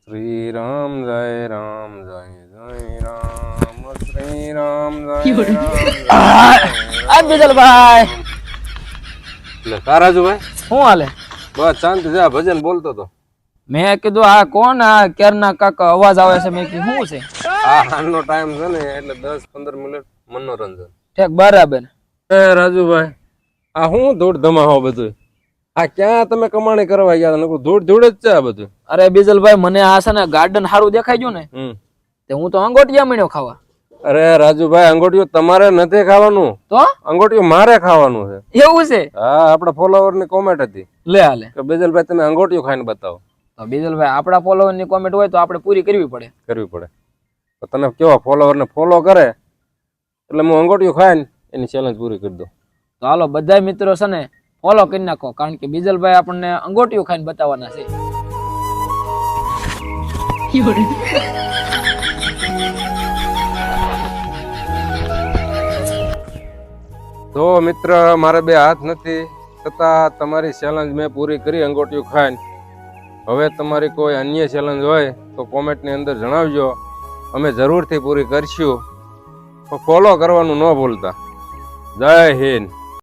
શ્રી રામ જય રામ જય જય રામ શ્રી રામ જય રામ આ બીજલભાઈ એટલે તારાજુભાઈ શું હાલે? બસ શાંતિ છે. આ ભજન બોલતો તો. મેં કીધું આ કોણ આ કેરના કાકા અવાજ આવે છે? મેં કીધું શું છે? આ હાલનો ટાઈમ છે ને એટલે 10-15 મિનિટ મનોરંજન. ઠેક બરાબર. એ રાજુભાઈ આ શું ધૂળ ધમાહો બધું? આ ક્યાં તમે કમાણી કરવા ગયા? નકરું ધૂળ ધૂળ જ છે આ બધું. અરે બીજલભાઈ મને આ છે ને ગાર્ડન સારું દેખાઈ ગયું ને તે હું તો અંગોટિયા મીણ્યો ખાવા. અરે રાજુભાઈ અંગોટિયું તમારે નથી ખાવાનું, તો અંગોટિયું મારે ખાવાનું છે. એવું છે? હા, આપડા ફોલોવર ની કોમેન્ટ હતી લે હાલે કે બેજલભાઈ તમે અંગોટિયું ખાઈને બતાવો. તો બીજલભાઈ આપણા ફોલોવર ની કોમેન્ટ હોય તો આપણે પૂરી કરવી પડે. તો તને કેવા ફોલોવર ને ફોલો કરે એટલે હું અંગોટિયું ખાઈને એની ચેલેન્જ પૂરી કરી દઉં. તો હાલો બધા મિત્રો છે ને ફોલો કરી નાખો, કારણ કે બીજલભાઈ આપણને અંગોટિયું ખાઈને બતાવવાના છે. તો મિત્ર મારે બે હાથ નથી છતાં તમારી ચેલેન્જ મેં પૂરી કરી અંગોટિયું ખાઈને. હવે તમારી કોઈ અન્ય ચેલેન્જ હોય તો કોમેન્ટની અંદર જણાવજો, અમે જરૂરથી પૂરી કરશું. ફોલો કરવાનું ન ભૂલતા. જય હિન્દ.